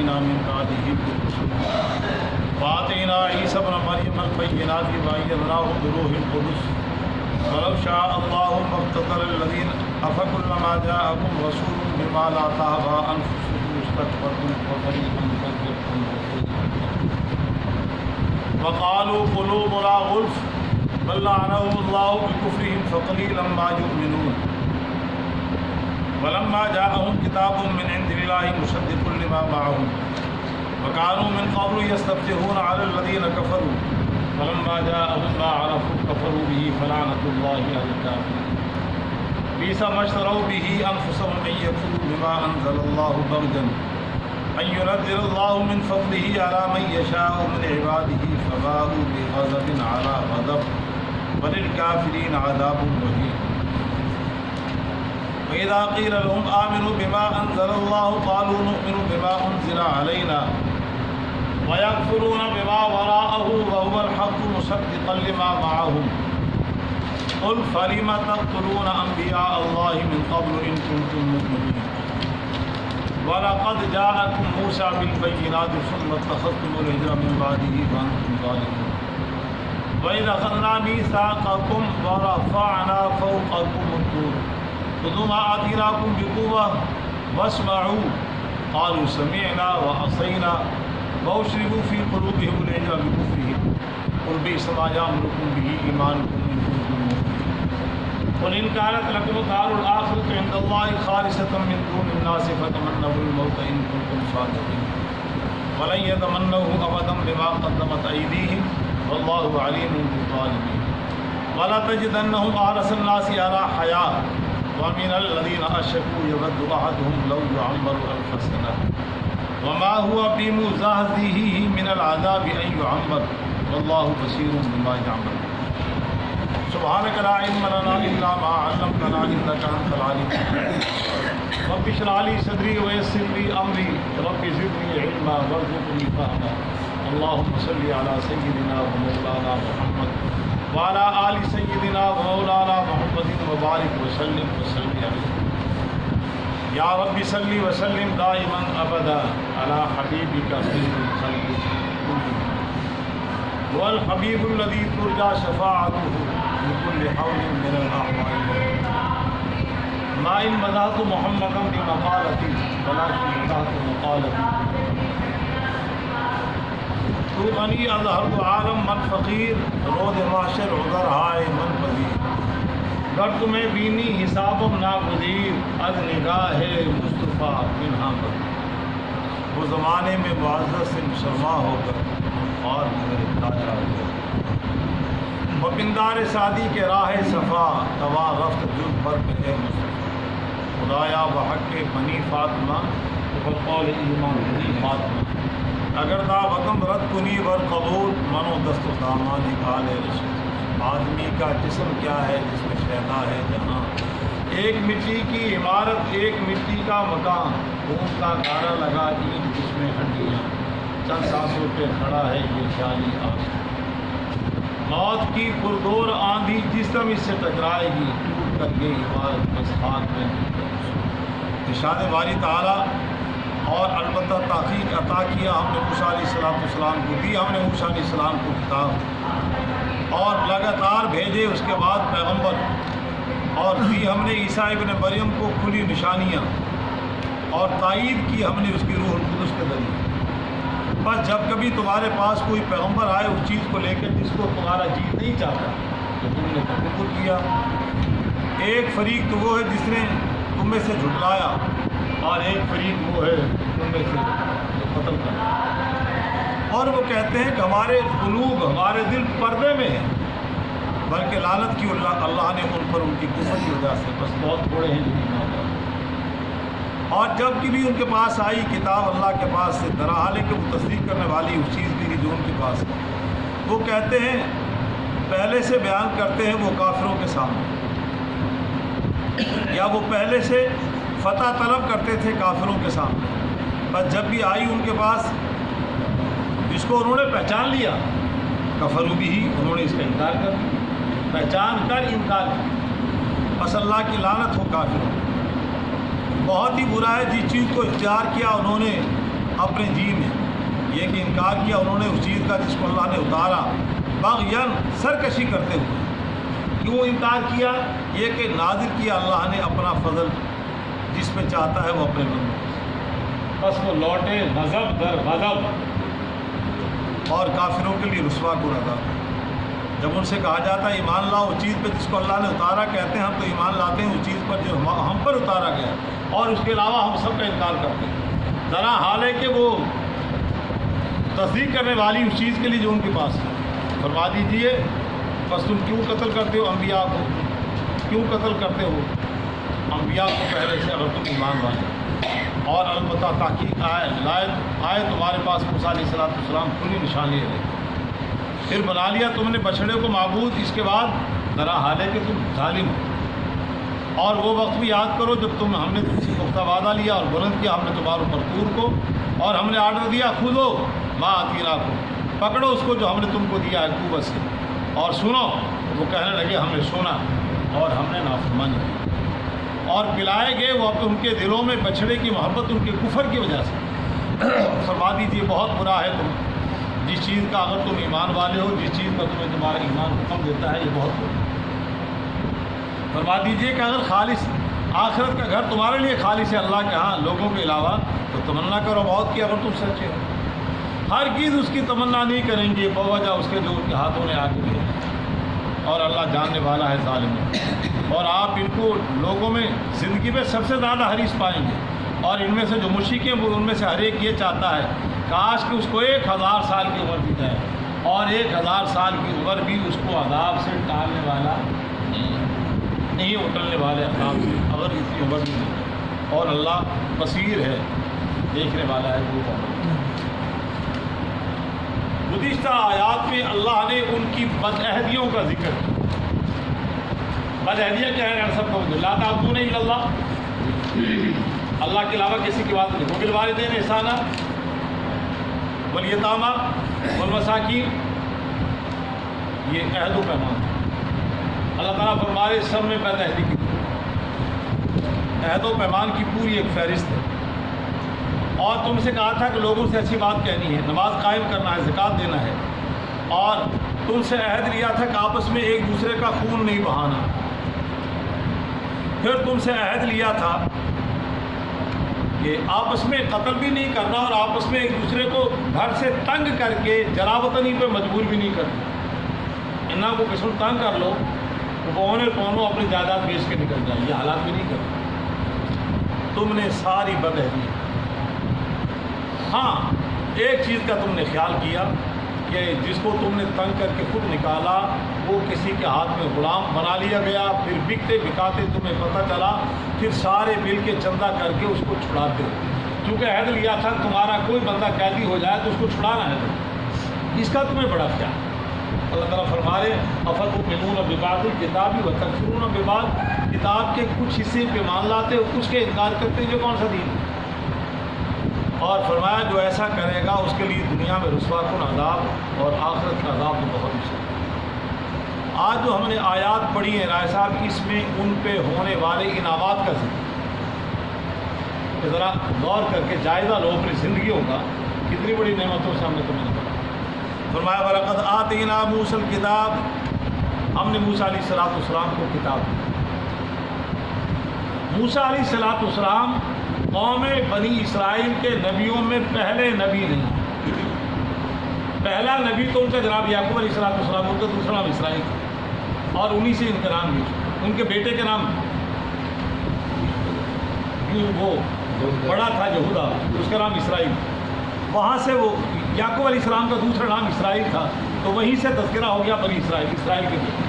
وقفينا من بعده بالرسل وآتينا عيسى ابن مريم البينات وأيدناه بروح القدس ولو شاء الله ما اقتتل الذين أفكلما جاءكم رسول بما لا تهوى أنفسكم استكبرتم وفريقا كذبتم وقالوا قلوبنا غلف بل لعنهم الله بكفرهم فقليلا ما يؤمنون ولما جاءهم كتاب من عند الله مصدق لما معهم وكانوا من قبل يستفتحون على الذين كفروا فلما جاءهم ما عرفوا كفروا به فلعنة الله على الكافرين بئس ما اشتروا به أنفسهم أن يكفروا بما أنزل الله بغيا أن ينزل الله من فضله على من يشاء من عباده فباءوا بغضب على غضب وللكافرين عذاب مهين وإذا قيل لهم آمنوا بما أنزل الله قالوا نؤمن بما أنزل علينا ويكفرون بما وراءه وهو الحق مصدقا لما معهم قل فلم تقتلون أنبياء الله من قبل إن كنتم مؤمنين ولقد جاءكم موسى بالبينات ثم اتخذتم العجل من بعده وأنتم ظالمون وإذ أخذنا ميثاقكم ورفعنا فوقكم الطور خذوا ما آتيناكم بقوة واسمعوا قالوا سمعنا وعصينا وأشربوا في قلوبهم العجل بكفرهم قل بئس ما يأمركم به إيمانكم إن كنتم مؤمنين قل إن كانت لكم الدار الآخرة عند الله خالصة من دون الناس فتمنوا الموت إن كنتم صادقين ولن يتمنوه أبدا بما قدمت أيديهم والله عليم بالظالمين ولا تجدنهم أحرص الناس على حياة ومن الذين أشركوا يود أحدهم لو يعمر 1000 سنة وما هو بمزحزحه من العذاب أن يعمر والله بصير بما يعمل سبحانك لا علم لنا إلا ما علمتنا إنك أنت العليم رب اشرح لي صدري ويسر لي أمري رب زدني علما وارزقني فهما اللهم صل على سيدنا ومولانا محمد وعلى آل سيدنا ومولانا محمد وبارك وسلم عليه یا رب صلی وسلم دائما ابدا علی حبیبک خیر الخلق هو الحبیب الذی ترجى شفاعته في كل حول من الاحوال ما ان مدحت محمدا بمقالتی ولكن مدحت مقالتی تو غنی از ہر دو عالم من فقیر رود معاشر عذر ہائے من پذیر گر تمہیں بینی حسابم ناگزیر از نگاہ مصطفیٰ پنہا پر وہ زمانے میں معزز سے مسلمان ہو کر اور تاجا ہو گئے بپندار سعدی کے راہ صفا توا رفت جد پر اے مصطفیٰ خدایا بحق بنی فاطمہ بقول ایمان بنی فاطمہ اگر دا وطن رد کنی بر قبول منو دست و دامان نکالے رسول آدمی کا جسم کیا ہے جس میں شہدا ہے جہاں ایک مٹی کی عمارت ایک مٹی کا مکان خون کا گارا لگا اینٹ جس میں ہڈیاں چند سانسوں پہ کھڑا ہے یہ خیالی آسمان موت کی پردور آندھی جسم اس سے ٹکرائے گی ٹوٹ کر یہ عمارت بس خاک میں ارشاد باری تعالیٰ اور البتہ تحقیق عطا کیا ہم نے موسیٰ علیہ السلام کو دی ہم نے موسیٰ علیہ السلام کو کتاب اور لگاتار بھیجے اس کے بعد پیغمبر اور دی ہم نے عیسیٰ ابن مریم کو کھلی نشانیاں اور تائید کی ہم نے اس کی روح القدس کے ذریعے بس جب کبھی تمہارے پاس کوئی پیغمبر آئے اس چیز کو لے کر جس کو تمہارا جی نہیں چاہتا تو تم نے تکبر کیا ایک فریق تو وہ ہے جس نے تم میں سے جھٹلایا اور ایک فریق وہ ہے تم میں سے جو قتل کرا اور وہ کہتے ہیں کہ ہمارے قلوب ہمارے دل پردے میں ہیں بلکہ لعنت کی اللہ نے ان پر ان کی کفر کی وجہ سے بس بہت تھوڑے ہیں جو ایمان لائے اور جب کہ بھی ان کے پاس آئی کتاب اللہ کے پاس سے درحالے کہ وہ تصدیق کرنے والی اس چیز کی تھی جو ان کے پاس ہے وہ کہتے ہیں پہلے سے بیان کرتے ہیں وہ کافروں کے سامنے یا وہ پہلے سے فتح طلب کرتے تھے کافروں کے سامنے بس جب بھی آئی ان کے پاس اس کو انہوں نے پہچان لیا کفروا بھی انہوں نے اس کا انکار کر دیا پہچان کر انکار کیا بس اللہ کی لعنت ہو کافروں بہت ہی برا ہے جس چیز کو اختیار کیا انہوں نے اب اپنے جی میں یہ کہ انکار کیا انہوں نے اس چیز کا جس کو اللہ نے اتارا، بغیاً سرکشی کرتے ہوئے۔ کیوں انکار کیا؟ یہ کہ نازل کیا اللہ نے اپنا فضل جس پہ چاہتا ہے وہ اپنے بندوں کو، بس وہ لوٹے غضب در غضب اور کافروں کے لیے رسوا کو رہا۔ جب ان سے کہا جاتا ہے ایمان لاؤ اس چیز پہ جس کو اللہ نے اتارا، کہتے ہیں ہم تو ایمان لاتے ہیں اس چیز پر جو ہم پر اتارا گیا اور اس کے علاوہ ہم سب کا انکار کرتے ہیں، ذرا حال ہے کہ وہ تصدیق کرنے والی اس چیز کے لیے جو ان کے پاس ہے۔ فرما دیجئے بس تم کیوں قتل کرتے ہو انبیاء کو؟ کیوں قتل کرتے ہو انبیاء کو پہلے سے اگر تم ایمان والے؟ اور البتہ تحقیق آئے تمہارے پاس موسیٰ علیہ السلام کھلی نشانی ہے، پھر بنا لیا تم نے بچڑے کو معبود، اس کے بعد ذرا حال ہے کہ تم ظالم ہو۔ اور وہ وقت بھی یاد کرو جب ہم نے تم سے پختہ وعدہ لیا اور بلند کیا ہم نے تمہارے اوپر طور کو، اور ہم نے آرڈر دیا خودو ما آتیناکم، پکڑو اس کو جو ہم نے تم کو دیا ہے قوت سے، اور سنو۔ وہ کہنے لگے ہم نے سنا اور ہم نے نافرمانی کی، اور پلائے گئے وہ ان کے دلوں میں بچھڑے کی محبت ان کے کفر کی وجہ سے۔ فرما دیجیے بہت برا ہے تم جس چیز کا اگر تم ایمان والے ہو، جس چیز کا تمہیں تمہارا ایمان حکم دیتا ہے، یہ بہت برا ہے۔ فرما دیجیے کہ اگر خالص آخرت کا گھر تمہارے لیے خالص ہے اللہ کے ہاں لوگوں کے علاوہ، تو تمنا کرو موت کی اگر تم سچے ہو۔ ہر چیز اس کی تمنا نہیں کریں گے بوجہ اس کے جو ان کے ہاتھوں نے آ کے دیا، اور اللہ جاننے والا ہے ظالم۔ اور آپ ان کو لوگوں میں زندگی میں سب سے زیادہ حریص پائیں گے، اور ان میں سے جو مشرک ہیں وہ ان میں سے ہر ایک یہ چاہتا ہے کاش کہ اس کو 1000 سال کی عمر دی جائے، اور 1000 سال کی عمر بھی اس کو عذاب سے ٹالنے والا نہیں، اٹلنے والے عذاب سے اگر اتنی عمر بھی دی، اور اللہ بصیر ہے، دیکھنے والا ہے وہ۔ گزشتہ آیات میں اللہ نے ان کی بدعہدیوں کا ذکر کیا۔ بدعہدیاں کیا ہے؟ سب کو لا تعبدون الا اللہ، اللہ کے علاوہ کسی کی بات نہیں۔ وبالوالدین احسانا والیتامی والمساکین، یہ عہد و پیمان۔ اللہ تعالیٰ فرمائے سب میں بدعہدی کی، عہد و پیمان کی پوری ایک فہرست ہے، اور تم سے کہا تھا کہ لوگوں سے اچھی بات کہنی ہے، نماز قائم کرنا ہے، زکوٰۃ دینا ہے، اور تم سے عہد لیا تھا کہ آپس میں ایک دوسرے کا خون نہیں بہانا۔ پھر تم سے عہد لیا تھا کہ آپس میں قتل بھی نہیں کرنا، اور آپس میں ایک دوسرے کو گھر سے تنگ کر کے جراوطنی پہ مجبور بھی نہیں کرنا۔ انہاں کو قسم تنگ کر لو تو کون اپنی جائیداد بیچ کے نکل جائے، یہ حالات بھی نہیں کرتے۔ تم نے ساری بدعہدی، ہاں ایک چیز کا تم نے خیال کیا کہ جس کو تم نے تنگ کر کے خود نکالا وہ کسی کے ہاتھ میں غلام بنا لیا گیا، پھر بکتے بکاتے تمہیں پتہ چلا، پھر سارے مل کے چندہ کر کے اس کو چھڑاتے ہو، کیونکہ عہد لیا تھا تمہارا کوئی بندہ قیدی ہو جائے تو اس کو چھڑانا ہے، اس کا تمہیں بڑا خیال۔ اللہ تعالیٰ فرما رہے افتؤمنون ببعض الکتاب وتکفرون ببعض، کتاب کے کچھ حصے پہ مان لاتے ہو، کچھ کے انکار کرتے ہو، یہ کون سا دین ہے؟ اور فرمایا جو ایسا کرے گا اس کے لیے دنیا میں رسوا کن عذاب اور آخرت کا عذاب تو بہت ہی سخت۔ آج جو ہم نے آیات پڑھی ہیں رائے صاحب، اس میں ان پہ ہونے والے انعامات کا ذکر، کہ ذرا غور کر کے جائزہ لو اپنی زندگیوں کا، کتنی بڑی نعمتوں سے ہم نے تمہیں پڑھا۔ فرمایا وَلَقَدْ آتَيْنَا مُوسَى الْكِتَابَ، ہم نے موسیٰ علیہ السلام کو کتاب دی۔ موسیٰ علیہ السلام قوم بنی اسرائیل کے نبیوں میں پہلے نبی نہیں، پہلا نبی تو ان کا جناب یعقوب علیہ السلام، ان کا دوسرا نام اسرائیل تھا، اور انہی سے ان کا نام بھی، ان کے بیٹے کے نام وہ بڑا تھا یہودا، اس کا نام اسرائیل، وہاں سے وہ یعقوب علیہ السلام کا دوسرا نام اسرائیل تھا، تو وہیں سے تذکرہ ہو گیا بنی اسرائیل کے بیٹے۔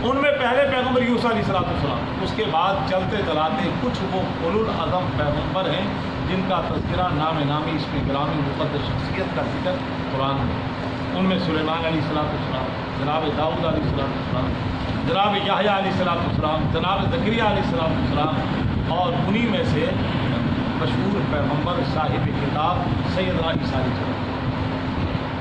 ان میں پہلے پیغمبر یوسیٰ علیہ السلام، اس کے بعد چلتے چلاتے کچھ وہ اولو العزم پیغمبر ہیں جن کا تذکرہ نام نامی اس میں گرامی مقدس شخصیت کا ذکر قرآن میں، ان میں سلیمان علیہ السلام، جناب داؤد علیہ السلام، جناب یحییٰ علیہ السلام، جناب زکریا علیہ السلام، اور انہی میں سے مشہور پیغمبر صاحب کتاب سیدنا عیسیٰ علیہ السلام۔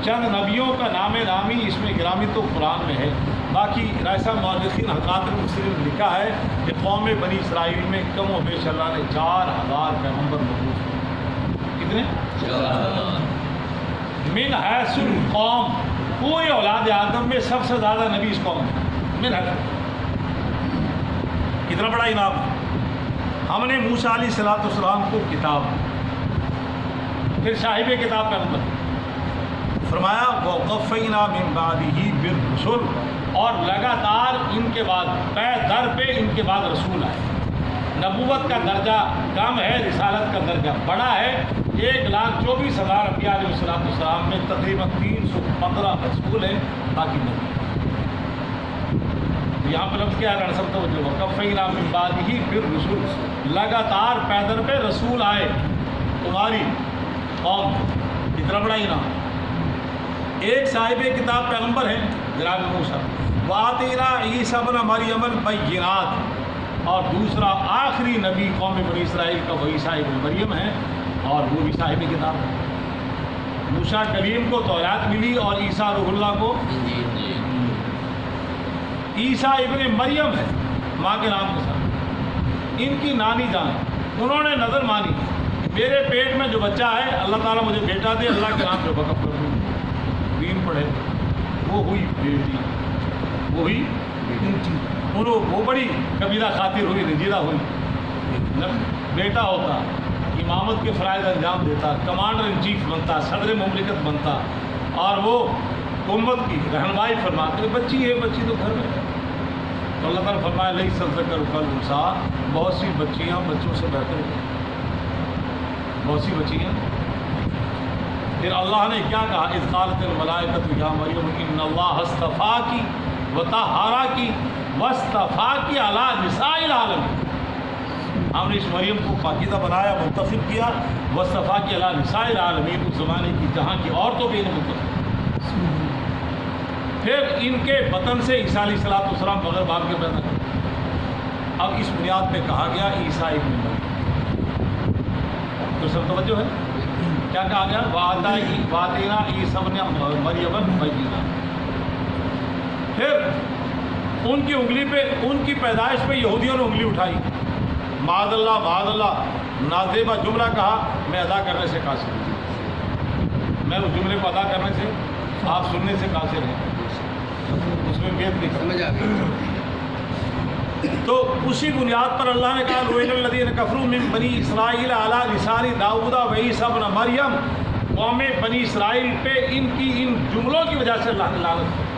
چند نبیوں کا نام نامی اس میں گرامی تو قرآن میں ہے، باقی رائسہ مورخین حضرات المفسرین نے لکھا ہے کہ قوم بنی اسرائیل میں کم و بیش اللہ نے 4000 پیغمبر مبعوث کیے۔ کتنے؟ من حیث القوم، پورے اولاد آدم میں سب سے زیادہ نبی اس قوم میں من حیث، کتنا بڑا انعام ہے۔ ہم نے موسیٰ علیہ السلام کو کتاب، پھر صاحب کتاب پیغمبر فرمایا وَقَفَّيْنَا مِن بَعْدِهِ بِالرُّسُلِ، اور لگاتار ان کے بعد پے در پہ ان کے بعد رسول آئے۔ نبوت کا درجہ کم ہے، رسالت کا درجہ بڑا ہے۔ 1,24,000 انبیاء علیہ السلام میں تقریباً 315 رسول ہیں، باقی نبی۔ یہاں پر لفظ کیا ہے رسم توجہ، وَقَفَّيْنَا مِن بَعْدِهِ بِالرُّسُلِ، لگاتار پیدر پہ رسول آئے تمہاری قوم۔ کتنا بڑا انعام۔ ایک صاحب کتاب پیغمبر ہیں جناب موسیٰ، وَآتَيْنَا عِیسیٰ ابْنَ مَرْیَمَ الْبَیِّنَاتِ، اور دوسرا آخری نبی قوم بنی اسرائیل کا وہ عیسیٰ ابن مریم ہے، اور وہ بھی صاحب کتاب ہے۔ موسیٰ کلیم کو تورات ملی اور عیسیٰ روح اللہ کو عیسیٰ ابن مریم ہے ماں کے نام کے ساتھ۔ ان کی نانی جان، انہوں نے نظر مانی میرے پیٹ میں جو بچہ ہے اللہ تعالیٰ مجھے بیٹا دے، اللہ کے نام پہ وقف کر دوں، دین پڑھے۔ وہ ہوئی بیٹی، وہ ہوئی انہوں وہ بڑی کبیرہ خاطر ہوئی، رنجیدہ ہوئی۔ بیٹا ہوتا امامت کے فرائض انجام دیتا، کمانڈر ان چیف بنتا، صدر مملکت بنتا، اور وہ امت کی رہنمائی فرماتے۔ بچی ہے، بچی تو گھر میں ہے، تو اللہ تعالیٰ فرمایا لئی سلطکر کل انسا، بہت سی بچیاں بچوں سے بہتر ہیں، بہت سی بچیاں۔ پھر اللہ نے کیا کہا، اذ قالت الملائکۃ یا مریم ان اللہ اصطفاکی وطہرکی واصطفاکی علی نساء العالمین، ہم نے اس مریم کو پاکیزہ بنایا، منتخب کیا، واصطفاکی علی نساء العالمین، اس زمانے کی جہاں کی عورتوں پہ انہیں منتخب۔ پھر ان کے بطن سے عیسیٰ علیہ السلام بغیر باپ کے پیدا کیا۔ اب اس بنیاد پہ کہا گیا عیسیٰ ابن مریم، تو سب توجہ ہے کیا کہا گیا، وَآتَيْنَا عِیسیٰ ابْنَ مَرْیَمَ الْبَیِّنَاتِ۔ پھر ان کی انگلی پہ، ان کی پیدائش پہ یہودیوں نے انگلی اٹھائی، معاذ اللہ نازیبہ جملہ کہا، میں ادا کرنے سے قاصر ہوں، میں اس جملے کو ادا کرنے سے، آپ سننے سے قاصر ہیں، اس میں بیت نہیں سمجھ آ گئی۔ تو اسی بنیاد پر اللہ نے کہا لُعِنَ الَّذِينَ كَفَرُوا مِن بَنِي إِسْرَائِيلَ عَلَىٰ لِسَانِ داؤد وعیسیٰ ابن مریم، قوم بنی اسرائیل پہ ان کی ان جملوں کی وجہ سے اللہ نے لعنت کی۔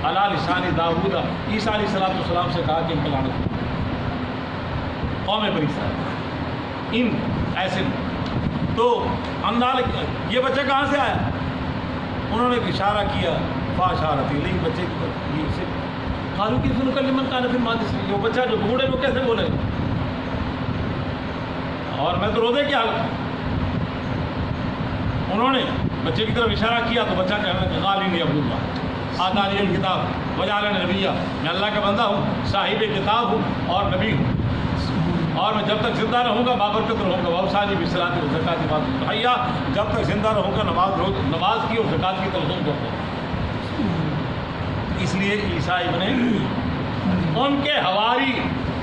علیٰ لسان داؤد، عیسیٰ علیہ السلام سے کہا کہ ان کو لعنت کی، قوم بنی اسرائیل ان ایسے۔ تو یہ بچہ کہاں سے آیا، انہوں نے اشارہ کیا، فاشارت الیہ، بچے کی طرف، یہ اسے قالوا کیف نکلم من کان فی المہد صبیا، وہ بچہ جو بوڑھے لوگ کیسے بولے، اور میں تو روزے کی حالت میں۔ انہوں نے بچے کی طرف اشارہ کیا تو بچہ کہنے لگا قال انی عبد اللہ آتانی الکتاب وجعلنی نبیا، میں اللہ کا بندہ ہوں، صاحب کتاب ہوں اور نبی ہوں، اور میں جب تک زندہ رہوں گا بابرکت رہوں گا، واوصانی بالصلاۃ والزکاۃ ما دمت حیا، جب تک زندہ رہوں گا نماز کی اور زکات کی تلقین کرتا ہوں۔ اس لیے عیسیٰ ابن، ان کے حواری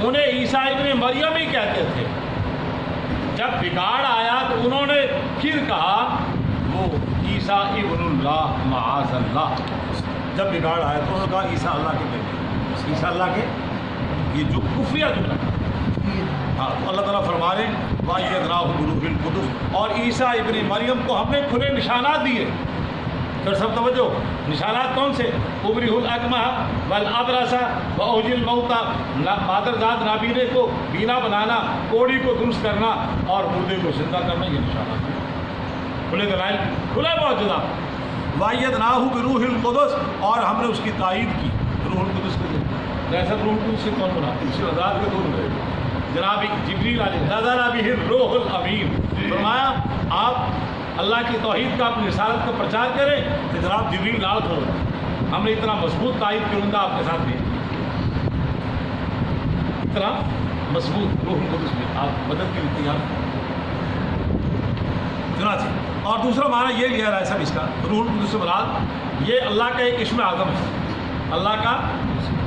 انہیں عیسیٰ ابن مریم ہی کہتے تھے۔ جب بگاڑ آیا تو انہوں نے پھر کہا وہ عیسیٰ ابن اللہ معاذ اللہ، جب بگاڑ آیا تو انہوں نے کہا عیسیٰ اللہ کے بیٹے، عیسیٰ اللہ کے، یہ جو کفریہ جملہ۔ ہاں، تو اللہ تعالیٰ فرما رہے ہیں وَأَيَّدْنَاهُ بِرُوحِ الْقُدُسِ، اور عیسیٰ ابن مریم کو ہم نے کھلے نشانات دیے۔ پھر سب توجہ، نشانات کون سے، اُبْرِئُ الْأَكْمَحَ وَالْأَبْرَصَ وَأُحْيِي الْمَوْتَى، مادرزاد نابینے کو بینا بنانا، کوڑی کو درست کرنا اور مردے کو زندہ کرنا، یہ نشانات ہیں، کھلے دلائل، کھلے معجزات۔ وَأَيَّدْنَاهُ بِرُوحِ الْقُدُسِ، اور ہم نے اس کی تائید کی، روح القدس کو۔ جیسا روح القدس سے کون بنا، اسی آزاد کے دور میں جناب جبریل علیہ نزل بہ الروح الامین، فرمایا آپ اللہ کی توحید کا، اپنی رسالت کا پرچار کریں تو جناب جبریل نال کرو۔ ہم نے اتنا مضبوط تائید کروں گا آپ کے ساتھ بھی، اتنا مضبوط روح القدس میں آپ مدد کے لیے تیار چنانچہ۔ اور دوسرا معنی یہ لیا رہا ہے سب اس کا، روح القدس سے مراد یہ اللہ کا ایک اسم اعظم ہے، اللہ کا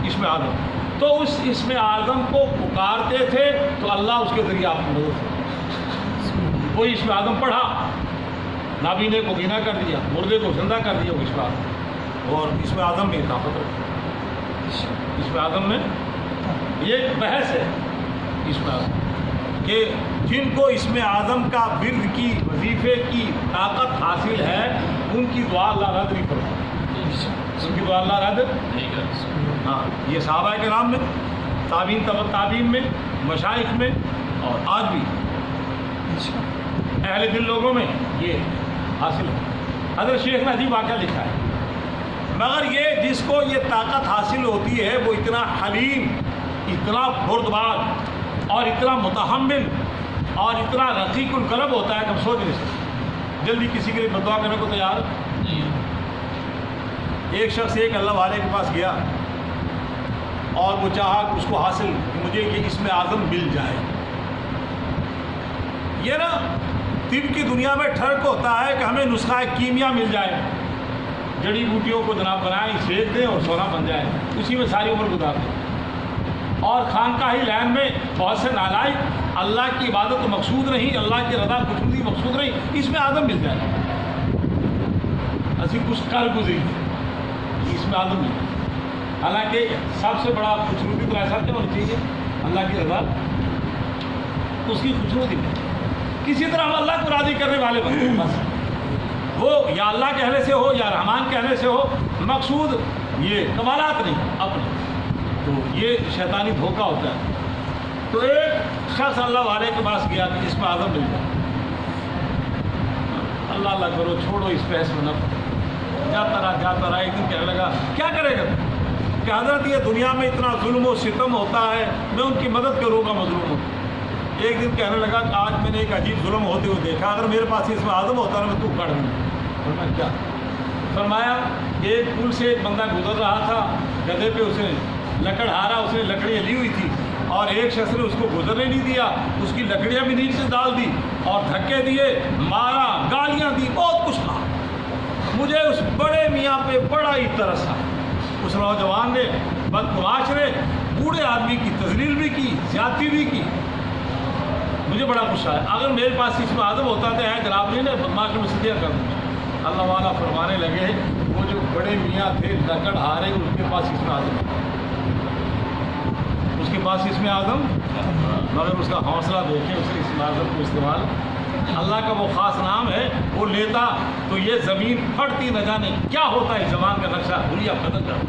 اسم اعظم، تو اس اسم اعظم کو پکارتے تھے تو اللہ اس کے ذریعے آپ کو مدد کرتا۔ کوئی اسم اعظم پڑھا، نابینے کو بینا کر دیا، مردے کو زندہ کر دیا، وہ اسم اعظم، اور اسم اعظم میں طاقت رکھتی، اسم اعظم میں یہ ایک بحث ہے اسم اعظم کہ جن کو اسم اعظم کا ورد کی وظیفے کی طاقت حاصل ہے ان کی دعا اللہ رد نہیں کرتا، ان کی دعا اللہ رد نہیں کرتا۔ ہاں، یہ صحابہ کرام میں، تابعین تبع تابعین میں، مشائخ میں، اور آج بھی اہل دل لوگوں میں یہ حاصل ہے۔ حضرت شیخ نے عجیب واقعہ لکھا ہے، مگر یہ جس کو یہ طاقت حاصل ہوتی ہے وہ اتنا حلیم، اتنا بردبار اور اتنا متحمل اور اتنا رقیق القلب ہوتا ہے کہ ہم سوچ نہیں سکتے، جلدی کسی کے لیے بدعا کرنے کو تیار نہیں۔ ایک شخص ایک اللہ والے کے پاس گیا اور وہ چاہا کہ اس کو حاصل کہ مجھے یہ اسم اعظم مل جائے۔ یہ نا طب کی دنیا میں ٹھرک ہوتا ہے کہ ہمیں نسخہ کیمیا مل جائے، جڑی بوٹیوں کو جناب بنائیں، سینک دیں اور سونا بن جائے، اسی میں ساری عمر گزار دیں۔ اور خانقاہی لین میں بہت سے نالائق، اللہ کی عبادت مقصود نہیں، اللہ کی رضا خوشنودی مقصود نہیں، اس میں اعظم مل جائے، اسی کچھ کر گزری اس میں اعظم مل جائے۔ حالانکہ سب سے بڑا خوشنودی تو ایسا کیا ہونی چاہیے، اللہ کی رضا، اس کی خوشنودی میں کسی طرح ہم اللہ کو راضی کرنے والے بنتے ہیں، بس وہ یا اللہ کہنے سے ہو یا رحمان کہنے سے ہو، مقصود یہ کمالات نہیں اپنے، تو یہ شیطانی دھوکہ ہوتا ہے۔ تو ایک شخص اللہ والے کے پاس گیا کہ اس میں اعظم مل جائے، اللہ اللہ کرو، چھوڑو اس بحث میں نہ پڑو، جاتا رہا، ایک دن کہنے لگا کیا کرے گا کہ حضرت یہ دنیا میں اتنا ظلم و ستم ہوتا ہے، میں ان کی مدد کروں گا مظلوم ہوں۔ ایک دن کہنے لگا کہ آج میں نے ایک عجیب ظلم ہوتے ہوئے دیکھا، اگر میرے پاس اس میں اعظم ہوتا نا میں تو کاٹ دوں۔ کیا فرمایا، ایک پل سے ایک بندہ گزر رہا تھا، گدھے پہ اس نے لکڑہارا، اس نے لکڑیاں لی ہوئی تھی، اور ایک شخص نے اس کو گزرنے نہیں دیا، اس کی لکڑیاں بھی نیچے ڈال دی اور دھکے دیے، مارا، گالیاں دی، بہت کچھ کہا۔ مجھے اس بڑے میاں پہ بڑا ہی ترس آیا، اس نوجوان نے بدمعاش نے بوڑھے آدمی کی تذلیل بھی کی، زیادتی بھی کی، مجھے بڑا غصہ ہے، اگر میرے پاس اس میں اعظم ہوتا تو ہے جناب نہیں نے بدمعاش میں صدیہ کر دوں۔ اللہ والا فرمانے لگے وہ جو بڑے میاں تھے لکڑ ہارے، ان کے پاس اس میں اعظم، اس کے پاس اس میں اعظم، مگر اس کا حوصلہ دیکھیں، اس نے اس اعظم کو استعمال، اللہ کا وہ خاص نام ہے، وہ لیتا تو یہ زمین پھٹتی نہ جانے کیا ہوتا ہے، زمان کا نقشہ بھولیا بدل جاتا،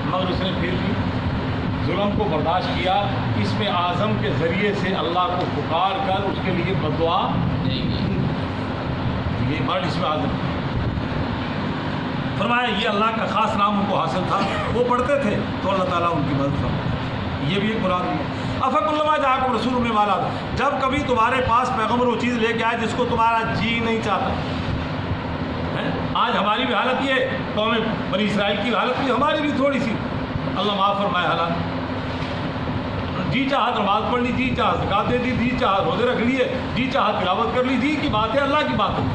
مگر اس نے پھر بھی ظلم کو برداشت کیا، اس میں اعظم کے ذریعے سے اللہ کو پکار کر اس کے لیے بددعا نہیں کی، یہ بڑا اس میں اعظم۔ فرمایا یہ اللہ کا خاص نام ان کو حاصل تھا، وہ پڑھتے تھے تو اللہ تعالیٰ ان کی مدد فرماتا، یہ بھی ایک مراد ہے۔ افق اللہ جاکم رسول میں والا، جب کبھی تمہارے پاس پیغمبر وہ چیز لے کے آئے جس کو تمہارا جی نہیں چاہتا، آج ہماری بھی حالت یہ ہے، قوم بنی اسرائیل کی حالت بھی ہماری بھی تھوڑی سی، اللہ معاف فرمائے حالات، جی چاہا نماز پڑھ لی، جی چاہا زکات دے دی، جی چاہا روزے رکھ لیے، جی چاہا تلاوت کر لی، جی کی بات ہے اللہ کی بات ہے،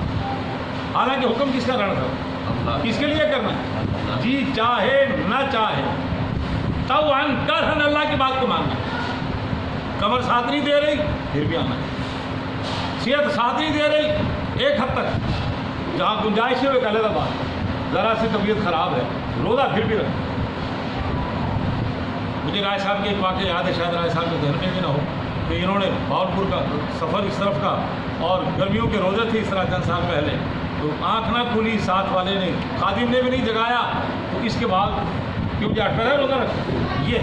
حالانکہ حکم کس کا کرنا تھا، کس کے لیے کرنا ہے، جی چاہے نہ چاہے طوعاً کرہاً اللہ کی بات کو ماننا، کمر ساتھ نہیں دے رہی پھر بھی آنا، صحت ساتھ نہیں دے رہی ایک حد تک، جہاں گنجائش ہے وہ ایک علیحدہ بات، ذرا سی طبیعت خراب ہے روزہ پھر بھی رکھ۔ مجھے رائے صاحب کے ایک واقعہ یاد ہے، شاید رائے صاحب کے ذہن میں بھی نہ ہو، کہ انہوں نے بہاولپور کا سفر اس طرف کا، اور گرمیوں کے روزے تھے اس طرح چند سال پہلے، تو آنکھ نہ کھلی، ساتھ والے نے خادم نے بھی نہیں جگایا، تو اس کے بعد کیوں جا کر ہے روزہ رکھ یہ،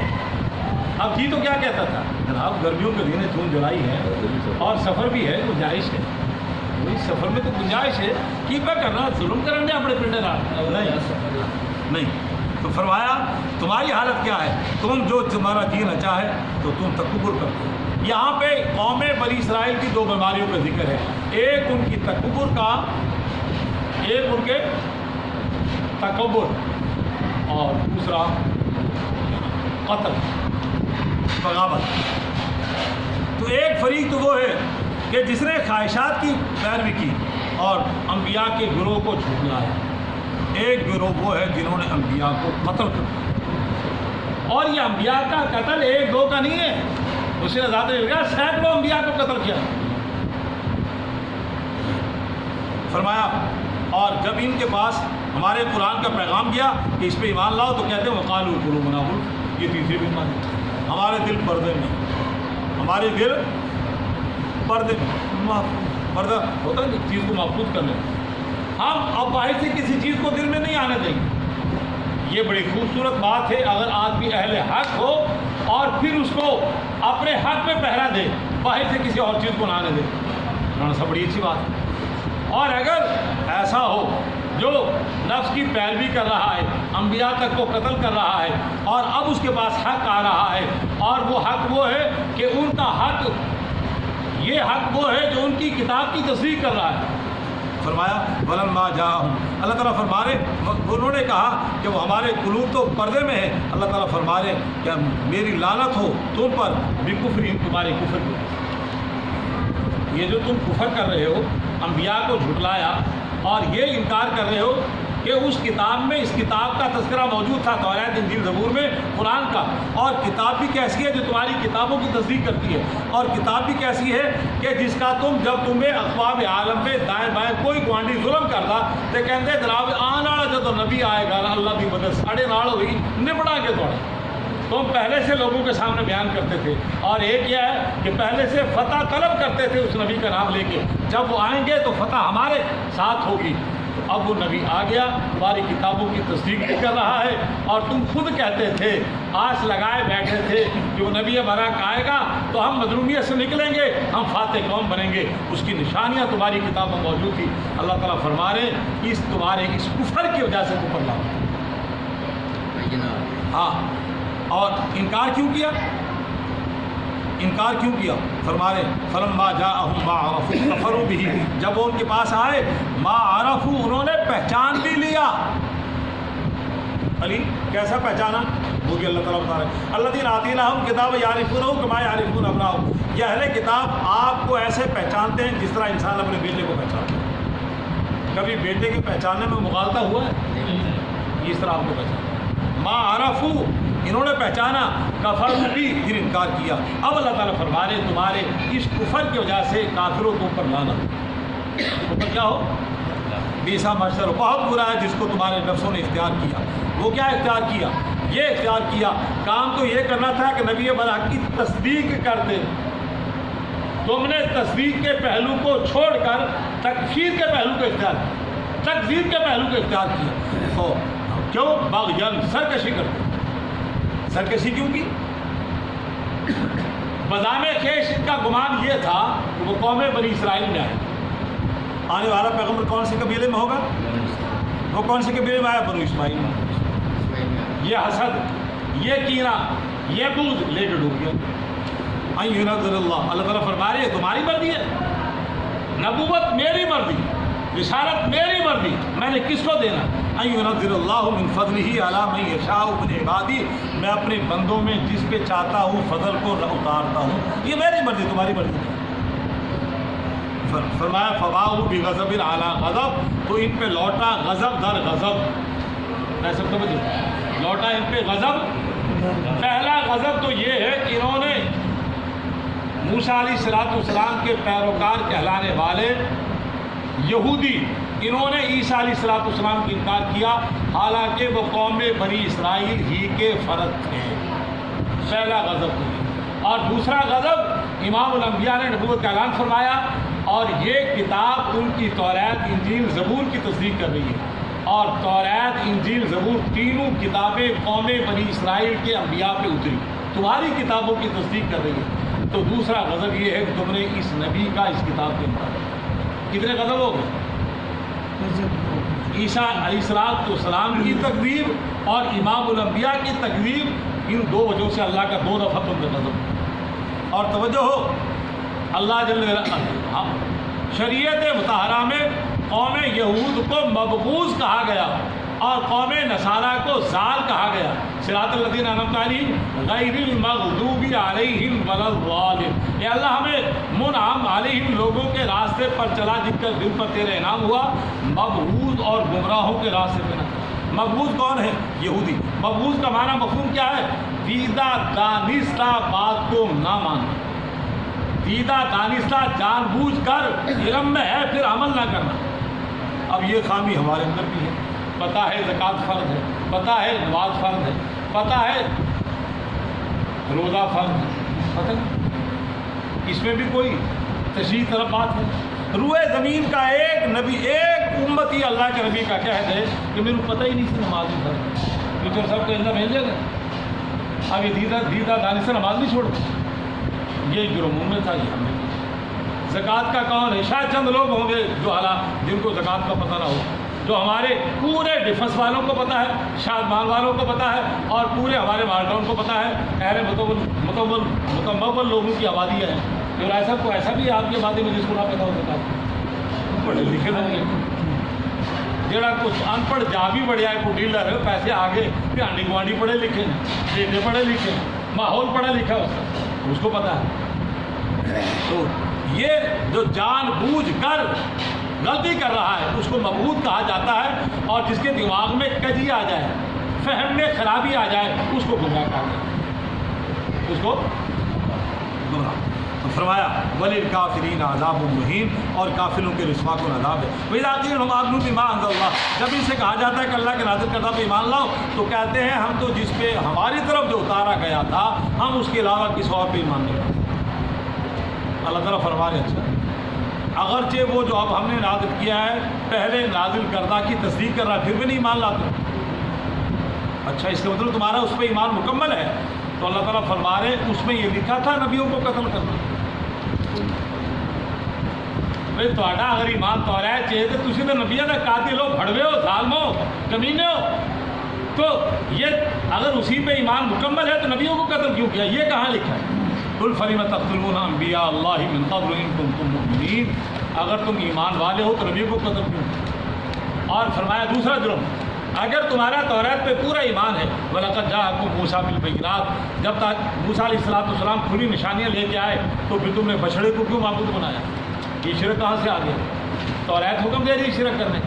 اب جی تو کیا کہتا تھا جناب، گرمیوں کے دن جون جولائی ہے اور سفر بھی ہے، گنجائش ہے، وہی سفر میں تو گنجائش ہے، کی پہ کرنا ظلم کرنے اپنے پنڈے نہیں، تو فرمایا تمہاری حالت کیا ہے، تم جو تمہارا جینا چاہے تو تم تکبر کرتے۔ یہاں پہ قوم بنی اسرائیل کی دو بیماریوں کا ذکر ہے، ایک ان کی تکبر کا، ایک ان کے تکبر، اور دوسرا قتل، بغاوت۔ تو ایک فریق تو وہ ہے کہ جس نے خواہشات کی پیروی کی اور انبیاء کے گروہ کو جھٹلایا، ایک گروہ وہ ہے جنہوں نے انبیاء کو قتل کیا، اور یہ انبیاء کا قتل ایک دو کا نہیں ہے، اس نے ذات نے کہا سینکڑوں انبیاء کو قتل کیا، فرمایا اور جب ان کے پاس ہمارے قرآن کا پیغام گیا کہ اس پہ ایمان لاؤ تو کہتے ہیں وقالوا قلوبنا غلف، یہ تیسری بھی مان، ہمارے دل پردے میں، ہمارے دل پردے میں، پردہ ہوتا ہے چیز کو محفوظ کر لیں، ہم اب باہر سے کسی چیز کو دل میں نہیں آنے دیں گے۔ یہ بڑی خوبصورت بات ہے اگر آدمی اہل حق ہو اور پھر اس کو اپنے حق میں پہرا دے، باہر سے کسی اور چیز کو نہ آنے دے، سب بڑی اچھی بات ہے۔ اور اگر ایسا ہو جو نفس کی پیروی کر رہا ہے، انبیاء تک کو قتل کر رہا ہے، اور اب اس کے پاس حق آ رہا ہے، اور وہ حق وہ ہے کہ ان کا حق، یہ حق وہ ہے جو ان کی کتاب کی تصدیق کر رہا ہے۔ فرمایا ولما جاءہم، اللہ تعالیٰ فرما رہے انہوں نے کہا کہ وہ ہمارے قلوب تو پردے میں ہے، اللہ تعالیٰ فرما رہے کہ میری لعنت ہو تم پر بکفرہم، تمہارے کفر کی، یہ جو تم کفر کر رہے ہو، انبیاء کو جھٹلایا اور یہ انکار کر رہے ہو کہ اس کتاب میں اس کتاب کا تذکرہ موجود تھا، توریت انجیل زبور میں، قرآن کا، اور کتاب بھی کیسی ہے جو تمہاری کتابوں کی تصدیق کرتی ہے، اور کتاب بھی کیسی ہے کہ جس کا جب تمہیں اقوام عالم میں دائیں بائیں کوئی گوانڈی ظلم کرتا تو کہتے جناب آنے والا جب نبی آئے گا اللہ کی مدد ساڑھے نال ہوئی نپڑا کے توڑے، تم پہلے سے لوگوں کے سامنے بیان کرتے تھے، اور ایک یہ ہے کہ پہلے سے فتح طلب کرتے تھے اس نبی کا نام لے کے، جب وہ آئیں گے تو فتح ہمارے ساتھ ہوگی۔ اب وہ نبی آ گیا، تمہاری کتابوں کی تصدیق بھی کر رہا ہے، اور تم خود کہتے تھے، آس لگائے بیٹھے تھے کہ وہ نبی برحق آئے گا تو ہم مظلومیت سے نکلیں گے، ہم فاتح قوم بنیں گے، اس کی نشانیاں تمہاری کتابوں میں موجود تھی۔ اللہ تعالیٰ فرما رہے اس تمہارے اس کفر کی وجہ سے کفر لاؤ۔ ہاں، اور انکار کیوں کیا؟ انکار کیوں کیا؟ فرما رہے فلما جاءہم ما عرفوا کفروا بہ، جب وہ ان کے پاس آئے ما عرفوا، انہوں نے پہچان بھی لیا۔ علی کیسا پہچانا؟ وہ بھی اللہ تعالیٰ بتا رہے الذین آتیناہم کتاب یعرفونہ کما یعرفون ابناءہم، یہ اہل کتاب آپ کو ایسے پہچانتے ہیں جس طرح انسان اپنے بیٹے کو پہچانتا ہے۔ کبھی بیٹے کے پہچاننے میں مغالطہ ہوا ہے؟ اس طرح آپ کو پہچانا۔ ما عرفوا، انہوں نے پہچانا، کفروا بھی، پھر انکار کیا۔ اب اللہ تعالیٰ فرما رہے تمہارے اس کفر کی وجہ سے کافروں کے اوپر لعنت، اوپر کیا ہو؟ بیسا مشر، بہت برا ہے جس کو تمہارے نفسوں نے اختیار کیا۔ وہ کیا اختیار کیا؟ یہ اختیار کیا، کام تو یہ کرنا تھا کہ نبی برحق کی تصدیق کرتے، تم نے تصدیق کے پہلو کو چھوڑ کر تکفیر کے پہلو کو اختیار کیا، تکذیب کے پہلو کو اختیار کیا۔ تو کیوں؟ باغیان، سرکشی کرتے۔ سرکشی کیوں کی؟ بزام خیش ان کا گمان یہ تھا کہ وہ قوم بنی اسرائیل میں آئے، آنے والا پیغمبر کون سے قبیلے میں ہوگا؟ وہ کون سے قبیلے میں آیا؟ بنو اسماعیل میں۔ یہ حسد، یہ کینہ، یہ بغض لے کے ڈوب گیا۔ ان ينزل اللہ، اللہ تعالیٰ فرما رہے تمہاری مرضی ہے، نبوت میری مرضی، رسالت میری مرضی، میں نے کس کو دینا؟ ان ينزل اللہ من فضلہ علی من یشاء من عبادی، میں اپنے بندوں میں جس پہ چاہتا ہوں فضل کو اتارتا ہوں، یہ میری مرضی، تمہاری مرضی۔ فرمایا فباؤ بغضب علی غضب، تو ان پہ لوٹا غضب در غضب، ایسا سمجھو، لوٹا ان پہ غضب۔ پہلا غضب تو یہ ہے کہ انہوں نے موسیٰ علیہ السلام کے پیروکار کہلانے والے یہودی، انہوں نے عیسیٰ علیہ السلام کی انکار کیا، حالانکہ وہ قوم بنی اسرائیل ہی کے فرد تھے۔ پہلا غضب ہوئی۔ اور دوسرا غضب، امام الانبیاء نے نبوت کا اعلان فرمایا، اور یہ کتاب ان کی توریت انجیل زبور کی تصدیق کر رہی ہے، اور توریت انجیل زبور تینوں کتابیں قوم بنی اسرائیل کے انبیاء پہ اتری، تمہاری کتابوں کی تصدیق کر رہی ہے۔ تو دوسرا غضب یہ ہے کہ تم نے اس نبی کا اس کتاب کے انکار۔ کتنے غضب ہو گئے؟ عیسیٰ علیہ السلام کی تکذیب اور امام الانبیاء کی تکذیب، ان دو وجہوں سے اللہ کا دو دفعہ تم پہ غضب۔ اور توجہ ہو، اللہ جل وعلا شریعت مطہرہ میں قوم یہود کو مبغوض کہا گیا اور قوم نصارہ کو ضال کہا گیا۔ صراط الذین انعمت علیہم غیر المغضوب علیہم ولا الضالین، اے اللہ ہمیں منعم علیہم لوگوں کے راستے پر چلا جن پر تیرا انعام ہوا، مبغوض اور گمراہوں کے راستے پہ نہ۔ مبغوض کون ہے؟ یہودی۔ مبغوض کا معنی مفہوم کیا ہے؟ دیدہ دانستہ بات کو نہ ماننا، دیدہ دانستہ جان بوجھ کر علم میں ہے پھر عمل نہ کرنا۔ اب یہ خامی ہمارے اندر بھی ہے. پتہ ہے زکوٰۃ فرض ہے، پتہ ہے نماز فرض ہے، پتہ ہے روزہ فرض ہے، پتہ نہیں، اس میں بھی کوئی تشریح طرف بات ہے. روئے زمین کا ایک نبی، ایک امتی اللہ کے نبی کا کہہ دے کہ میرے کو پتہ ہی نہیں سی نماز میں فرض ہے، یہ تو سب کو اندر بھیج جائے گا. اب یہ دیدہ دانی سے نماز نہیں چھوڑتے، یہ جرم میں تھا. یہ ہم نے زکوٰۃ کا کون ہے؟ شاید چند لوگ ہوں گے جو حالات جن کو زکوٰۃ کا پتہ نہ ہو. جو ہمارے پورے ڈیفنس والوں کو پتہ ہے، شادمان والوں کو پتہ ہے، اور پورے ہمارے مالٹاؤن کو پتہ ہے. اہل متمول لوگوں کی آبادی ہے. اور ایسا کو ایسا بھی آپ کی آبادی میں جس کو نہ پتہ ہو سکتا پڑھے لکھے ہوں گے. جڑا کچھ ان پڑھ جا بھی بڑھیا ہے، کوئی ڈیلر ہے، پیسے آگے پھر آنڈی گوانڈی پڑھے لکھے ہیں، بیٹے پڑھے لکھے ہیں، ماحول پڑھا لکھا ہے، اس کو پتہ ہے. تو یہ جو جان بوجھ کر غلطی کر رہا ہے اس کو مبغوض کہا جاتا ہے، اور جس کے دماغ میں کجی آ جائے، فہم میں خرابی آ جائے، اس کو گمراہ کہا جاتا ہے، اس کو گمراہ. تو فرمایا وَلِلْكَافِرِينَ عَذَابٌ مُّهِينٌ، اور کافروں کے رسوا کو عذاب ہے. وَإِذَا قِيلَ لَهُمْ آمِنُوا بِمَا أَنزَلَ اللَّهُ، جب ان سے کہا جاتا ہے کہ اللہ کے نازل کردہ پہ ایمان لاؤ، تو کہتے ہیں ہم تو جس پہ ہماری طرف جو اتارا گیا تھا ہم اس کے علاوہ کسی اور پہ ایمان نہیں لاتے. اللہ تعالیٰ فرما رہے اچھا، اگرچہ وہ جو اب ہم نے نازل کیا ہے پہلے نازل کردہ کی تصدیق کر رہا ہے، پھر بھی نہیں ایمان لاتے. اچھا، اس کا مطلب تمہارا اس پہ ایمان مکمل ہے. تو اللہ تعالیٰ فرما رہے اس میں یہ لکھا تھا نبیوں کو قتل کرنا. بھائی تھوڑا اگر ایمان تو رہا ہے چاہیے تو تسی تو نبیوں کا قاتل ہو، بھڑوے ہو، ظالم ہو، کمینے ہو. تو یہ اگر اسی پہ ایمان مکمل ہے تو نبیوں کو قتل کیوں کیا؟ یہ کہاں لکھا ہے؟ قُلْ فَلِمَ تَقْتُلُونَ أَنْبِيَاءَ اللَّهِ مِنْ قَبْلُ إِن كُنتُم مُؤْمِنِينَ، اگر تم ایمان والے ہو تو نبیوں کو قتل کیوں کیا؟ اور فرمایا دوسرا جرم، اگر تمہارا توریت پہ پورا ایمان ہے، وَلَقَدْ جَاءَكُم مُوسَىٰ بِالْبَيِّنَاتِ، جب تک موسیٰ علیہ السلام کھلی نشانیاں لے کے آئے تو پھر تم نے بچڑے کو کیوں معبود بنایا؟ یہ شرک کہاں سے آ گیا؟ توریت حکم دے رہی شرک کرنے.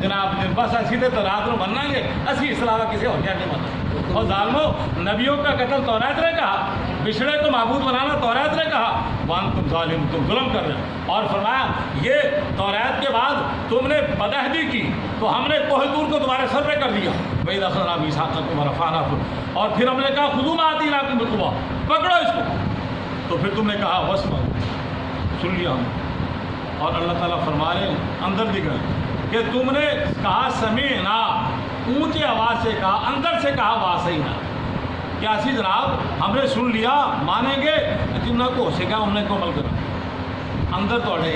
جناب بس اسی تو رات میں مننا گے، اسی اس علاوہ کسی اور کیا نہیں ماننا. اور ظالموں، نبیوں کا قتل توریت نے کہا، بچڑے کو معبود بنانا توریت نے کہا. وان تم ظالم، تم ظلم کر رہے ہو. اور فرمایا یہ توریت کے بعد تم نے بدعہدی کی تو ہم نے کوہ طور کو تمہارے سر پہ کر دیا. وَإِذْ أَخَذْنَا مِيثَاقَكُمْ وَرَفَعْنَا، اور پھر ہم نے کہا خُذُوا مَا آتَيْنَاكُم بِقُوَّةٍ، پکڑو اس کو. تو پھر تم نے کہا وَاسْمَعُوا، سن لیا ہم نے. اور اللہ تعالیٰ فرما رہے ہیں اندر دکھا کہ تم نے کہا سمعنا، اونچے آواز سے کہا، اندر سے کہا واسینا. کیا سی جناب ہم نے سن لیا، مانیں گے جن کو سکھا ہم نے کو عمل کرا. اندر تو اڑے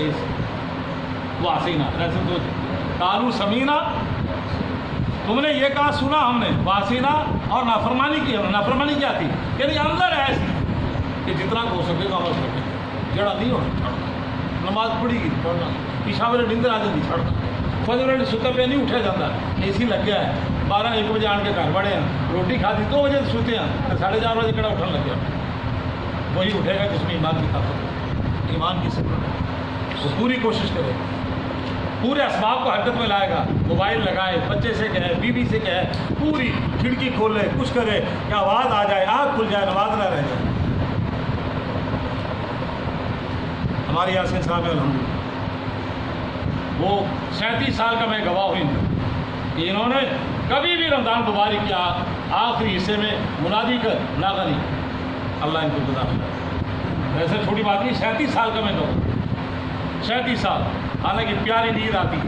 واسینا، ایسے تو کالو سمینا، تم نے یہ کہا سنا ہم نے، واسینا، اور نافرمانی کی. نافرمانی کیا تھی؟ یعنی اندر ایسی کہ جتنا ہو سکے گا عمل سکے، جڑا نہیں ہونا. نماز پڑھی گی پڑھنا، پیشہ میرے نیندر آ جاتی چھڑنا، فجر ستا پہ نہیں اٹھا جاتا، اے سی لگ گیا ہے، 12-1 بجے آن کے گھر بڑے ہیں، روٹی کھاتی 2 بجے سوتے ہیں، 4:30 بجے کڑا اٹھنے لگ گیا. وہی اٹھے گا جس میں ایمان کی طاقت، ایمان کی صفت. وہ پوری کوشش کرے، پورے اسباب کو حرکت میں لائے گا. موبائل لگائے، بچے سے کہے، بیوی سے کہے، پوری کھڑکی کھولے، کچھ کرے کہ آواز آ جائے، آنکھ کھل جائے، نماز نہ رہ جائے. ہمارے یاسین صاحب ہے الحمدللہ، وہ 37 سال کا میں گواہ ہوئی ہوں کہ انہوں نے کبھی بھی رمضان مبارک کیا آخری حصے میں منادی کر ناغا نہیں. اللہ ان کو جزا دے. ویسے چھوٹی بات نہیں، 37 سال کا میں گواہ، 37 سال. حالانکہ پیاری نیند آتی.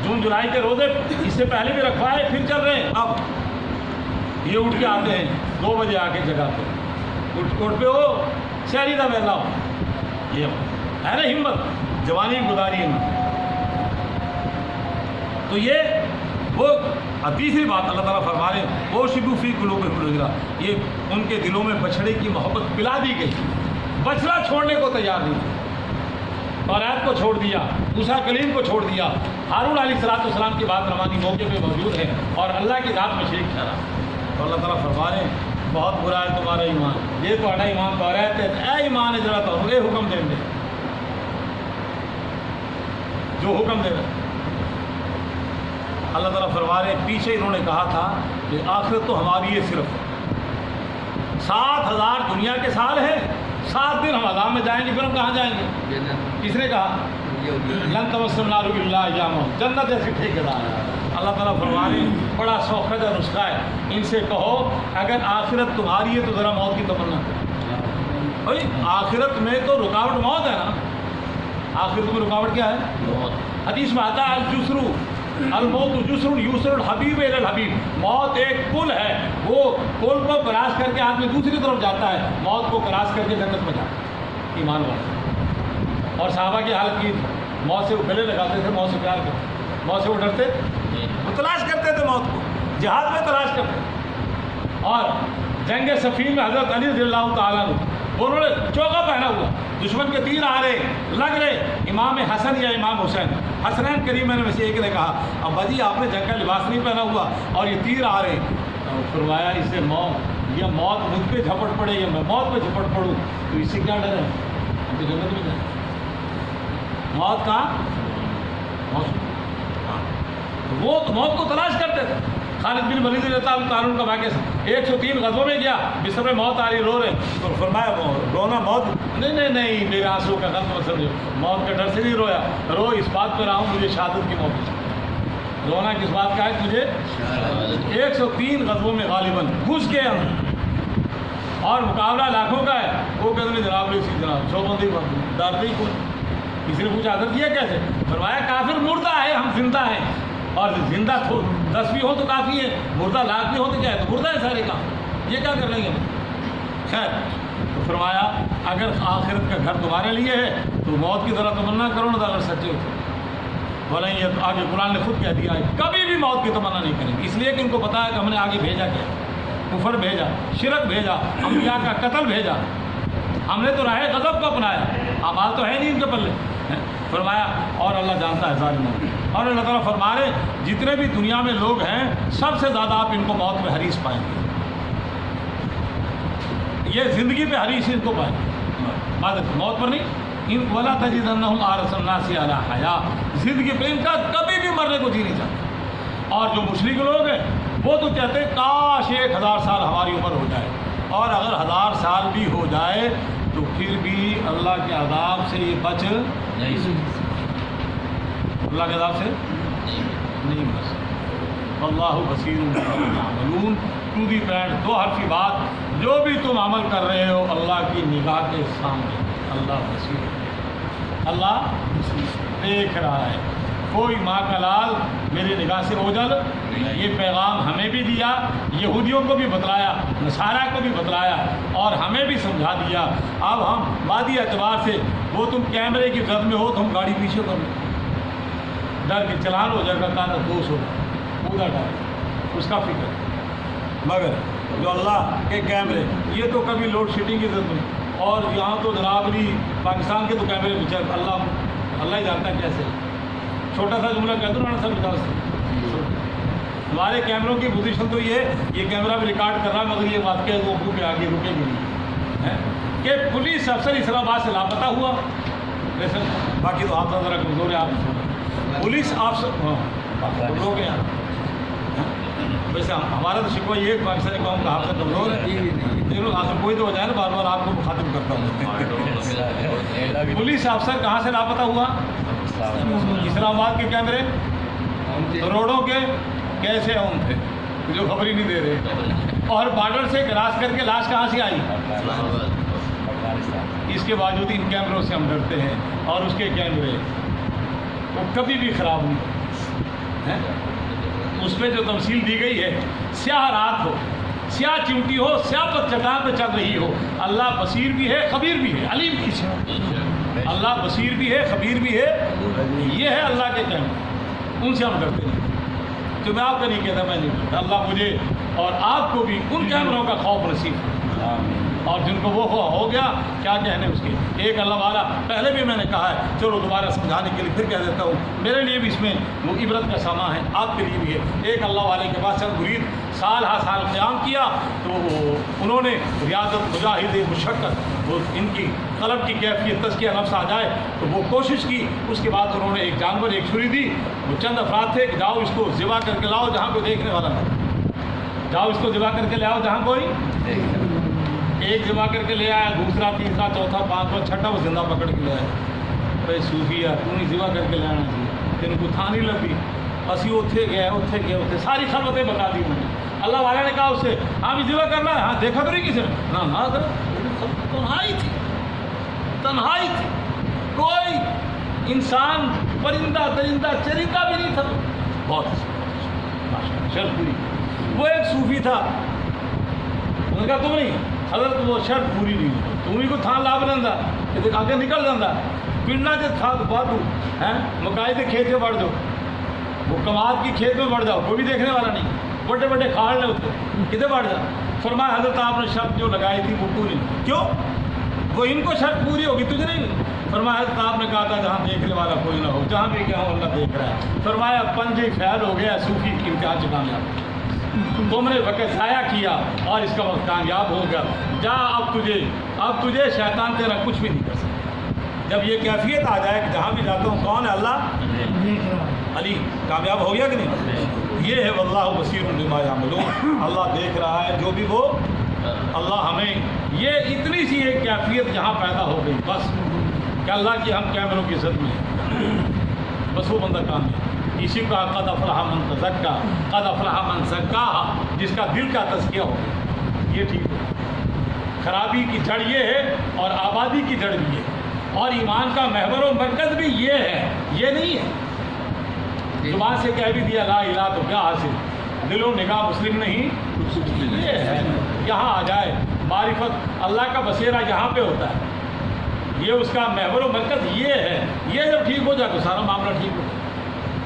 جون جولائی کے روزے اس سے پہلے بھی رکھوائے، پھر چل رہے ہیں. اب یہ اٹھ کے آتے ہیں 2 بجے آ کے جگاتے ہیں، اٹھ پہ ہو شہری کا ویلا ہو. یہ ہے نا ہمت، جوانی گزاری ہے. تو یہ وہ تیسری بات اللہ تعالیٰ فرما رہے ہیں وہ شبو فی قلوبہم العجل، یہ ان کے دلوں میں بچھڑے کی محبت پلا دی گئی. بچڑا چھوڑنے کو تیار نہیں تھے. توریت کو چھوڑ دیا، موسیٰ کلیم کو چھوڑ دیا. ہارون علیہ السلام کی بات روانی موقع پہ موجود ہے اور اللہ کی ذات میں شریک ٹھہرا. تو اللہ تعالیٰ فرما رہے ہیں بہت برا ہے تمہارا ایمان، یہ تمہارا ایمان تو رہتے اے ایمان ہے جڑا تو یہ حکم دیں گے جو حکم دے رہے. اللہ تعالیٰ فرما رہے ہیں پیچھے انہوں نے کہا تھا کہ آخرت تو ہماری ہے، صرف 7000 دنیا کے سال ہیں، 7 دن ہم عذاب میں جائیں گے، پھر ہم کہاں جائیں گے؟ کس نے کہا؟ لن تمسنا النار الا ایاما، جنت ایسی ٹھیکیدار ہے۔ اللہ تعالیٰ فرمانے بڑا سوکھدہ نسخہ ہے، ان سے کہو اگر آخرت تمہاری ہے تو ذرا موت کی تمنا کرو۔ بھائی آخرت میں تو رکاوٹ موت ہے نا، آخرت میں رکاوٹ کیا ہے؟ حدیث میں آتا ہے الجسر الموت جسر یسر الحبیب الی الحبیب، موت ایک پل ہے، وہ پل کو کراس کر کے آدمی دوسری طرف جاتا ہے، موت کو کراس کر کے جنت میں جاتا ہے ایمان والا۔ اور صحابہ کی حالت کی موت سے وہ گلے لگاتے تھے، موت سے پیار کرتے، موت سے وہ ڈرتے، وہ تلاش کرتے تھے موت کو، جہاد میں تلاش کرتے تھے۔ اور جنگ صفین میں حضرت علی رضی اللہ تعالیٰ عنہ انہوں نے چوکا پہنا ہوا، دشمن کے تیر آ رہے لگ رہے، امام حسن یا امام حسین، حسنین کریمین میں سے ایک نے کہا ابا جی آپ نے جنگ کا لباس نہیں پہنا ہوا اور یہ تیر آ رہے، فرمایا اس سے موت یا موت مجھ پہ جھپٹ پڑے یا میں موت پہ جھپٹ پڑوں تو اس سے کیا ڈر ہے؟ ہم تو جنت میں جائیں۔ موت کا وہ موت کو تلاش کرتے تھے۔ خالد بن ولید رضی اللہ عنہ کا واقعہ 103 غزووں میں گیا، بستر میں موت آ رہی، رو رہے، تو فرمایا رونا موت نہیں میرے آنسو کا غلط مت سمجھو، موت کے ڈر سے نہیں رویا، رو اس بات پہ رہا ہوں مجھے شہادت کی موت ہے۔ رونا کس بات کا ہے؟ تجھے 103 غزووں میں غالباً گھس گئے ہم، اور مقابلہ لاکھوں کا ہے، وہ کہتے ہیں جناب سی جناب چوبندی ڈرتے ہی کون؟ کسی نے پوچھا حضرت یہ کیسے؟ فرمایا کافر مردہ ہے، ہم زندہ ہیں، اور زندہ 10 بھی ہو تو کافی ہے، مردہ لاکھ بھی ہو تو کیا ہے، تو مردہ ہے سارے کا، یہ کیا کر لیں گے؟ خیر تو فرمایا اگر آخرت کا گھر تمہارے لیے ہے تو موت کی ذرا تمنا کرو نا، اگر سچے ہو بولیں یہ تو آگے قرآن نے خود کہہ دیا ہے کبھی بھی موت کی تمنا نہیں کریں گے، اس لیے کہ ان کو پتا ہے کہ ہم نے آگے بھیجا کیا، کفر بھیجا، شرک بھیجا، انبیاء کا قتل بھیجا، ہم نے تو راہ غضب کو اپنایا، اعمال تو ہے نہیں ان کے پلے۔ فرمایا اور اللہ جانتا ہے ظالموں، اور اللہ تعالیٰ فرما رہے جتنے بھی دنیا میں لوگ ہیں سب سے زیادہ آپ ان کو موت میں حریص پائیں گے، یہ زندگی پہ حریص ان کو پائیں گے، موت پر نہیں۔ ان ولا تجدنہم احرص الناس علی حیاء، زندگی پہ ان کا کبھی بھی مرنے کو جی نہیں چاہتے۔ اور جو مشرک لوگ ہیں وہ تو کہتے ہیں کاش 1000 سال ہماری عمر ہو جائے، اور اگر 1000 سال بھی ہو جائے تو پھر بھی اللہ کے عذاب سے یہ بچ نہیں سکتے، اللہ کے عذاب سے نہیں بچ سکتے۔ اللہ بصیر بما تعملون، ٹو دی پوائنٹ، 2 حرفی بات، جو بھی تم عمل کر رہے ہو اللہ کی نگاہ کے سامنے، اللہ بصیر، اللہ دیکھ رہا ہے، کوئی ماں کا لال میری نگاہ سے اوجھل۔ یہ پیغام ہمیں بھی دیا، یہودیوں کو بھی بتلایا، نصارہ کو بھی بتلایا، اور ہمیں بھی سمجھا دیا۔ اب ہم مادی اعتبار سے وہ تم کیمرے کی زد میں ہو تو ہم گاڑی پیچھے کر لیں، ڈر کے چلان ہو جائے گا، کانا دوش ہوگا، پورا ڈر اس کا فکر۔ مگر جو اللہ کے کیمرے، یہ تو کبھی لوڈ شیڈنگ کی زد میں، اور یہاں تو جناب پاکستان کے تو کیمرے پیچھے اللہ ہی جانتا ہے کیسے۔ چھوٹا سا جملہ کہہ دوں نا سب بتا سکتے، ہمارے کیمروں کی پوزیشن تو یہ کیمرہ بھی ریکارڈ کر رہا ہے، مگر یہ بات کہ وہ پہ آگے رکے گی نہیں کہ پولیس افسر اسلام آباد سے لاپتہ ہوا، ویسے باقی تو آپ ذرا کمزور ہے، آپ پولیس افسر لوگ ہیں، ویسے ہمارا تو شکوہ یہ ہے پاکستانی قوم کا حافظ کمزور ہے، کوئی تو وجہ ہے بار بار آپ کو مخاطب کرتا ہوں۔ پولیس افسر کہاں سے لاپتہ ہوا؟ اسلام آباد کے کیمرے روڈوں کے کیسے ہوں تھے جو خبر ہی نہیں دے رہے، اور بارڈر سے کراس کر کے لاش کہاں سے آئی؟ اس کے باوجود ان کیمروں سے ہم ڈرتے ہیں، اور اس کے کیمرے وہ کبھی بھی خراب نہیں، اس پہ جو تمثیل دی گئی ہے، سیاہ رات ہو، سیاہ چمٹی ہو، سیاہ پر چٹان پہ چل رہی ہو، اللہ بصیر بھی ہے، خبیر بھی ہے، علیم بھی ہے، اللہ بصیر بھی ہے، خبیر بھی ہے، یہ ہے اللہ کے کیمرے، ان سے ہم ڈرتے نہیں۔ جو میں آپ کا نہیں کہتا، میں نہیں ڈرتا، اللہ مجھے اور آپ کو بھی ان کیمروں کا خوف نصیب ہے، اور جن کو وہ ہو گیا کیا کہنے اس کے۔ ایک اللہ والا پہلے بھی میں نے کہا ہے، چلو دوبارہ سمجھانے کے لیے پھر کہہ دیتا ہوں، میرے لیے بھی اس میں وہ عبرت کا سامان ہے، آپ کے لیے بھی ہے۔ ایک اللہ والے کے پاس چند مرید سال ہا سال قیام کیا، تو انہوں نے ریاضت، مجاہد، مشقت، وہ ان کی قلب کی کیفیت تزکیہ نفس آ جائے تو وہ کوشش کی۔ اس کے بعد انہوں نے ایک جانور، ایک چھری دی، وہ چند افراد تھے کہ جاؤ اس کو ذبح کر کے لاؤ جہاں کوئی دیکھنے والا نہ، جاؤ اس کو ذبح کر کے لے آؤ جہاں کوئی، ایک ذبح کر کے لے آیا، دوسرا، تیسرا، چوتھا، پانچواں، چھٹا وہ زندہ پکڑ کے لے آیا۔ بھائی صوفی ہے تو نہیں ذبح کر کے لانا چاہیے تین کو تھان نہیں لبھی اسی اتنے گئے ساری خلوتیں بتا دی انہوں نے اللہ والے نے کہا اسے ہاں بھی ذبح کرنا ہے ہاں دیکھا تو نہیں کسی نے نہ تنہائی تھی کوئی انسان پرندہ درندہ چرندہ بھی نہیں تھا بہت شرط پوری وہ ایک صوفی تھا انہوں نے کہا تم نہیں حضرت وہ شرط پوری نہیں ہوئی تم ہی کو تھان لا بنندا کہ آگے نکل جاتا پنڈا سے تھا بہت ہیں مکائی کے کھیت میں بڑھ جاؤ وہ کماد کی کھیت میں بڑھ جاؤ کوئی بھی دیکھنے والا نہیں بڑے بڑے کھاڑ لے ہوتے کدھر بڑھ جا فرمایا حضرت آپ نے شرط جو لگائی تھی وہ پوری نہیں کیوں وہ ان کو شرط پوری ہوگی تجھے نہیں فرمایا حضرت آپ نے کہا تھا جہاں دیکھنے والا کوئی نہ ہو جہاں بھی گیا ہو اللہ دیکھ رہا ہے فرمایا پنجے فیل ہو گیا صوفی کی امتحان سے کامیاب تم نے وقت ضائع کیا اور اس کا وقت کامیاب ہو گیا جا اب تجھے شیطان تیرا کچھ بھی نہیں کر سکتا جب یہ کیفیت آ جائے کہ جہاں بھی جاتا ہوں کون ہے اللہ علی کامیاب ہو گیا کہ نہیں یہ ہے واللہ بصیر بما یعملون اللہ دیکھ رہا ہے جو بھی وہ اللہ ہمیں یہ اتنی سی ایک کیفیت جہاں پیدا ہو گئی بس کہ اللہ کی ہم کیمروں کی عزت میں بس وہ بندہ کامیاب اسی کا قد افلح من تزکا قد افلح من زکاہا جس کا دل کا تزکیہ ہو گیا یہ ٹھیک ہے خرابی کی جڑ یہ ہے اور آبادی کی جڑ بھی ہے اور ایمان کا محور و مرکز بھی یہ ہے یہ نہیں ہے زبان سے کہہ بھی دیا لا الہ تو کیا حاصل دل و نگاہ مسلم نہیں یہ ہے یہاں آ جائے معرفت اللہ کا بسیرا یہاں پہ ہوتا ہے یہ اس کا محور و مرکز یہ ہے یہ جب ٹھیک ہو جائے تو سارا معاملہ ٹھیک ہو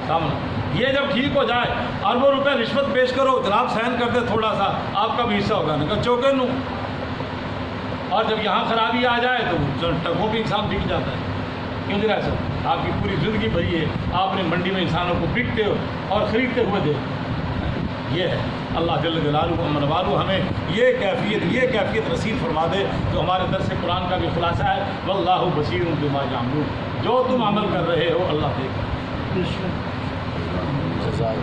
سامنا یہ جب ٹھیک ہو جائے اربوں روپے رشوت پیش کرو جناب سہن کر دے تھوڑا سا آپ کا بھی حصہ ہوگا نہیں چوکے نو اور جب یہاں خرابی آ جائے تو ٹگوں پہ انسان بک جاتا ہے کیوں جی سر آپ کی پوری زندگی بھری ہے آپ نے منڈی میں انسانوں کو بکتے ہو اور خریدتے ہوئے دیکھ یہ ہے اللہ جل جلالہ و منوالہ ہمیں یہ کیفیت نصیب فرما دے جو ہمارے درس قرآن کا بھی خلاصہ ہے واللہ بصیر بما یعملون جو تم عمل کر رہے ہو اللہ دیکھ